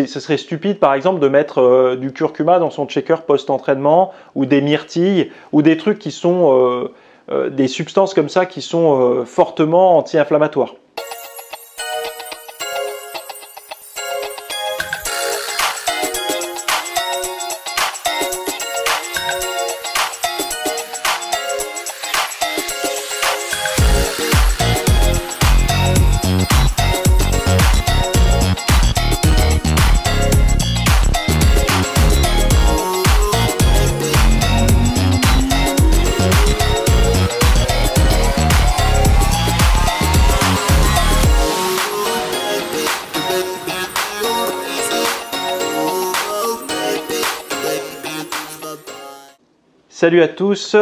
ce serait stupide par exemple de mettre du curcuma dans son checker post-entraînement, ou des myrtilles, ou des trucs qui sont des substances comme ça qui sont fortement anti-inflammatoires. Salut à tous,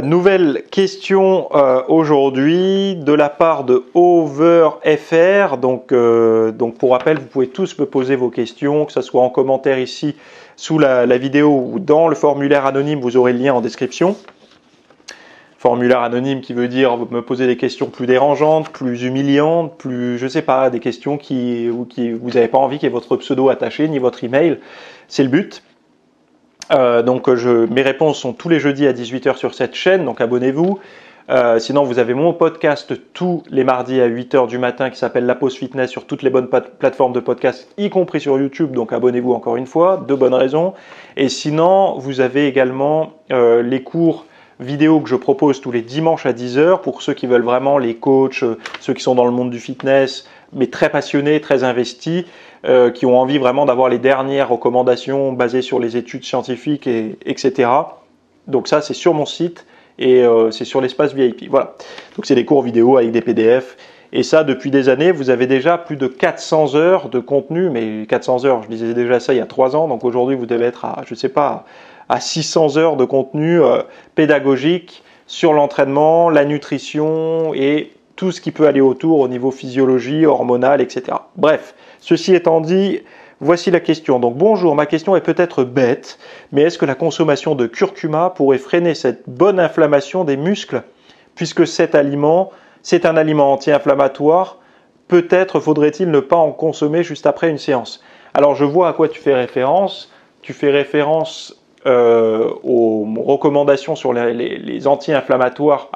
nouvelle question aujourd'hui de la part de OverFR. Donc pour rappel, vous pouvez tous me poser vos questions, que ce soit en commentaire ici sous la vidéo ou dans le formulaire anonyme, vous aurez le lien en description. Formulaire anonyme qui veut dire me poser des questions plus dérangeantes, plus humiliantes, plus, je sais pas, des questions qui vous n'avez pas envie qu'il y ait votre pseudo attaché, ni votre email. C'est le but. Mes réponses sont tous les jeudis à 18 h sur cette chaîne, donc abonnez-vous. Sinon, vous avez mon podcast tous les mardis à 8 h du matin qui s'appelle La Pause Fitness sur toutes les bonnes plateformes de podcast, y compris sur YouTube, donc abonnez-vous encore une fois, de bonnes raisons. Et sinon, vous avez également les cours vidéo que je propose tous les dimanches à 10 h pour ceux qui veulent vraiment, les coachs, ceux qui sont dans le monde du fitness, mais très passionnés, très investis, qui ont envie vraiment d'avoir les dernières recommandations basées sur les études scientifiques, etc. Donc ça, c'est sur mon site et c'est sur l'espace VIP. Voilà. Donc c'est des cours vidéo avec des PDF. Et ça, depuis des années, vous avez déjà plus de 400 heures de contenu. Mais 400 heures, je disais déjà ça il y a 3 ans. Donc aujourd'hui, vous devez être à, je sais pas, à 600 heures de contenu pédagogique sur l'entraînement, la nutrition et tout ce qui peut aller autour au niveau physiologie, hormonal, etc. Bref, ceci étant dit, voici la question. Donc bonjour, ma question est peut-être bête, mais est-ce que la consommation de curcuma pourrait freiner cette bonne inflammation des muscles? Puisque cet aliment, c'est un aliment anti-inflammatoire, peut-être faudrait-il ne pas en consommer juste après une séance. Alors je vois à quoi tu fais référence. Tu fais référence aux recommandations sur les anti-inflammatoires,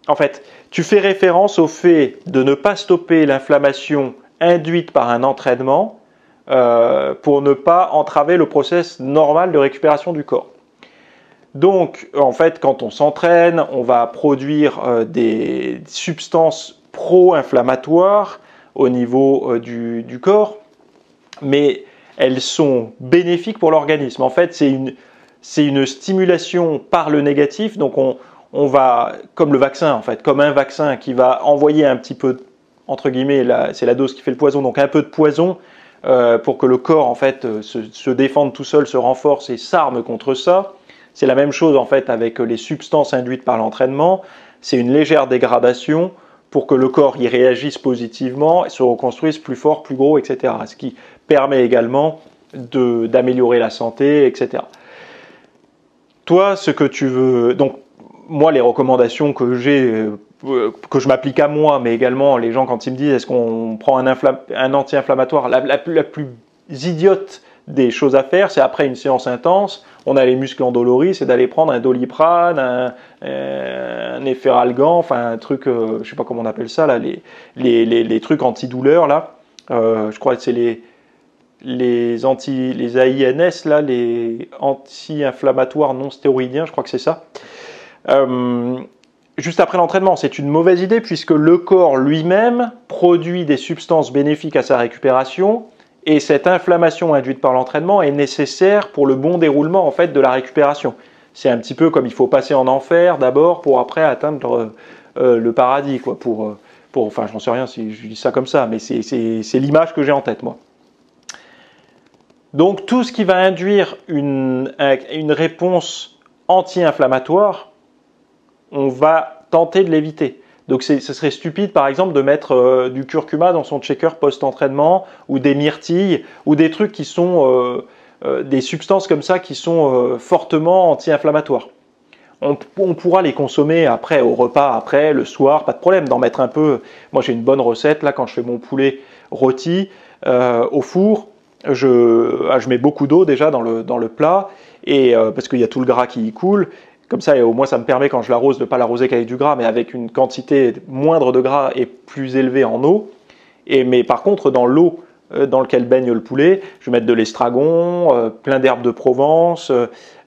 en fait, tu fais référence au fait de ne pas stopper l'inflammation induite par un entraînement pour ne pas entraver le process normal de récupération du corps. Donc, en fait, quand on s'entraîne, on va produire des substances pro-inflammatoires au niveau du corps, mais elles sont bénéfiques pour l'organisme. En fait, c'est une stimulation par le négatif, donc on va, comme le vaccin en fait, comme un vaccin qui va envoyer un petit peu, entre guillemets, c'est la dose qui fait le poison, donc un peu de poison pour que le corps en fait se défende tout seul, se renforce et s'arme contre ça. C'est la même chose en fait avec les substances induites par l'entraînement. C'est une légère dégradation pour que le corps y réagisse positivement, se reconstruise plus fort, plus gros, etc. Ce qui permet également d'améliorer la santé, etc. Toi, ce que tu veux, donc moi, les recommandations que j'ai, que je m'applique à moi, mais également les gens quand ils me disent est-ce qu'on prend un anti-inflammatoire, la plus idiote des choses à faire, c'est après une séance intense, on a les muscles endoloris, c'est d'aller prendre un Doliprane, un Efferalgan, enfin un truc, je sais pas comment on appelle ça là, les trucs antidouleurs là, je crois que c'est les AINS là, les anti-inflammatoires non stéroïdiens, je crois que c'est ça. Juste après l'entraînement, c'est une mauvaise idée puisque le corps lui-même produit des substances bénéfiques à sa récupération et cette inflammation induite par l'entraînement est nécessaire pour le bon déroulement en fait de la récupération. C'est un petit peu comme il faut passer en enfer d'abord pour après atteindre le paradis quoi. Enfin, j'en sais rien si je dis ça comme ça, mais c'est l'image que j'ai en tête moi. Donc tout ce qui va induire une réponse anti-inflammatoire, on va tenter de l'éviter. Donc ce serait stupide par exemple de mettre du curcuma dans son checker post-entraînement ou des myrtilles ou des trucs qui sont des substances comme ça qui sont fortement anti-inflammatoires. On pourra les consommer après au repas, après le soir, pas de problème d'en mettre un peu. Moi j'ai une bonne recette là quand je fais mon poulet rôti, au four. Je mets beaucoup d'eau déjà dans le plat, et parce qu'il y a tout le gras qui y coule. Comme ça, et au moins, ça me permet, quand je l'arrose, de ne pas l'arroser qu'avec du gras, mais avec une quantité moindre de gras et plus élevée en eau. Mais par contre, dans l'eau dans laquelle baigne le poulet, je vais mettre de l'estragon, plein d'herbes de Provence,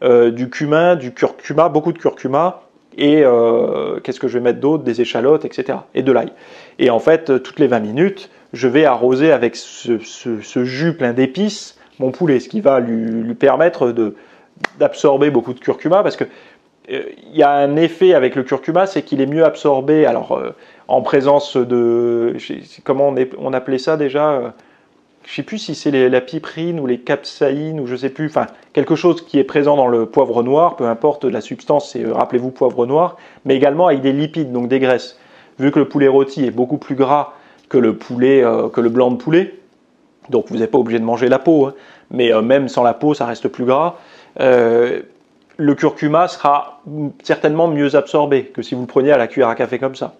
du cumin, du curcuma, beaucoup de curcuma, et qu'est-ce que je vais mettre d'autre? Des échalotes, etc. Et de l'ail. Et en fait, toutes les 20 minutes, je vais arroser avec ce jus plein d'épices mon poulet, ce qui va lui permettre d'absorber beaucoup de curcuma, parce que il y a un effet avec le curcuma, c'est qu'il est mieux absorbé, alors en présence de, comment on appelait ça déjà, je ne sais plus si c'est la piperine ou les capsaïnes, ou je ne sais plus, enfin quelque chose qui est présent dans le poivre noir, peu importe la substance, c'est rappelez-vous poivre noir, mais également avec des lipides, donc des graisses. Vu que le poulet rôti est beaucoup plus gras que le blanc de poulet, donc vous n'êtes pas obligé de manger la peau, hein, mais même sans la peau, ça reste plus gras. Le curcuma sera certainement mieux absorbé que si vous le preniez à la cuillère à café comme ça.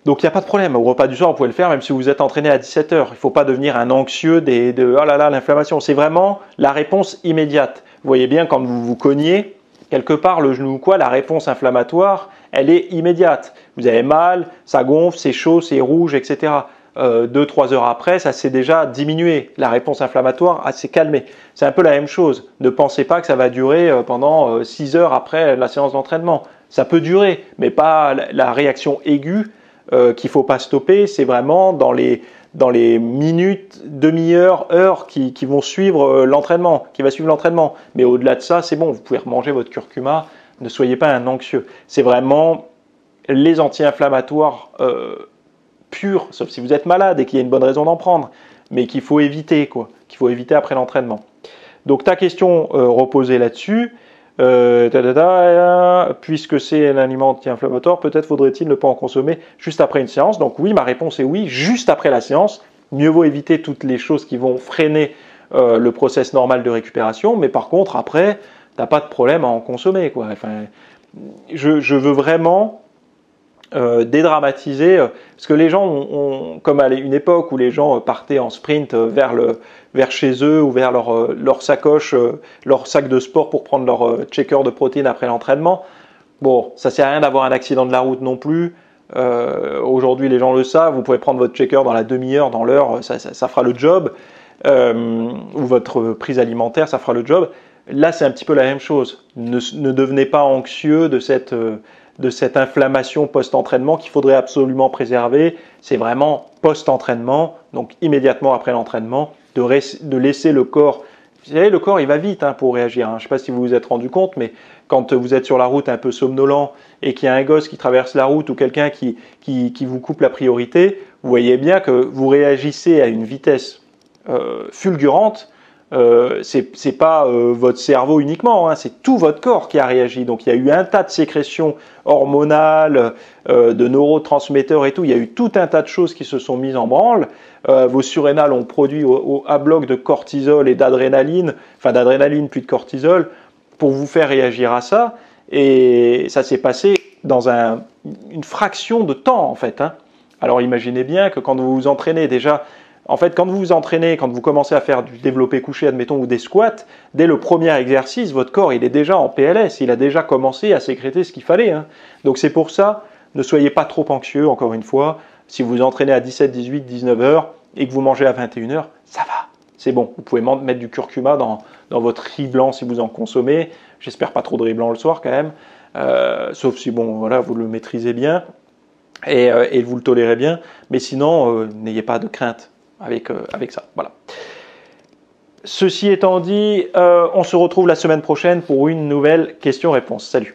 Donc il n'y a pas de problème, au repas du soir vous pouvez le faire même si vous êtes entraîné à 17h. Il ne faut pas devenir un anxieux de oh là là l'inflammation, c'est vraiment la réponse immédiate. Vous voyez bien quand vous vous cognez quelque part le genou ou quoi, la réponse inflammatoire elle est immédiate. Vous avez mal, ça gonfle, c'est chaud, c'est rouge, etc. 2-3 heures après, ça s'est déjà diminué. La réponse inflammatoire s'est calmée. C'est un peu la même chose. Ne pensez pas que ça va durer pendant 6 heures après la séance d'entraînement. Ça peut durer, mais pas la réaction aiguë qu'il ne faut pas stopper. C'est vraiment dans les minutes, demi-heures, heures qui vont suivre l'entraînement, qui va suivre l'entraînement. Mais au-delà de ça, c'est bon, vous pouvez remanger votre curcuma. Ne soyez pas un anxieux. C'est vraiment les anti-inflammatoires pur, sauf si vous êtes malade et qu'il y a une bonne raison d'en prendre, mais qu'il faut éviter, quoi, qu'il faut éviter après l'entraînement. Donc ta question reposée là-dessus, puisque c'est un aliment anti-inflammatoire, peut-être faudrait-il ne pas en consommer juste après une séance. Donc oui, ma réponse est oui, juste après la séance. Mieux vaut éviter toutes les choses qui vont freiner le process normal de récupération, mais par contre après, t'as pas de problème à en consommer, quoi. Enfin, je veux vraiment dédramatiser, parce que les gens ont comme à une époque où les gens partaient en sprint vers chez eux ou vers leur sacoche, leur sac de sport pour prendre leur checker de protéines après l'entraînement. Bon, ça sert à rien d'avoir un accident de la route non plus. Aujourd'hui, les gens le savent, vous pouvez prendre votre checker dans la demi-heure, dans l'heure, ça fera le job, ou votre prise alimentaire, ça fera le job. Là, c'est un petit peu la même chose. Ne devenez pas anxieux de cette inflammation post-entraînement qu'il faudrait absolument préserver. C'est vraiment post-entraînement, donc immédiatement après l'entraînement, de laisser le corps. Vous savez, le corps, il va vite pour réagir. Je ne sais pas si vous vous êtes rendu compte, mais quand vous êtes sur la route un peu somnolent et qu'il y a un gosse qui traverse la route ou quelqu'un qui vous coupe la priorité, vous voyez bien que vous réagissez à une vitesse fulgurante. C'est pas votre cerveau uniquement, c'est tout votre corps qui a réagi. Donc il y a eu un tas de sécrétions hormonales, de neurotransmetteurs et tout. Il y a eu tout un tas de choses qui se sont mises en branle. Vos surrénales ont produit à bloc de cortisol et d'adrénaline, enfin d'adrénaline puis de cortisol, pour vous faire réagir à ça. Et ça s'est passé dans une fraction de temps en fait. Alors imaginez bien que quand vous vous entraînez déjà. En fait, quand vous vous entraînez, quand vous commencez à faire du développé couché, admettons, ou des squats, dès le premier exercice, votre corps, il est déjà en PLS, il a déjà commencé à sécréter ce qu'il fallait. Donc c'est pour ça, ne soyez pas trop anxieux, encore une fois. Si vous vous entraînez à 17, 18, 19 heures et que vous mangez à 21 heures, ça va, c'est bon. Vous pouvez mettre du curcuma dans votre riz blanc si vous en consommez. J'espère pas trop de riz blanc le soir quand même, sauf si bon, voilà, vous le maîtrisez bien et vous le tolérez bien. Mais sinon, n'ayez pas de crainte avec ça. Voilà. Ceci étant dit, on se retrouve la semaine prochaine pour une nouvelle question-réponse. Salut!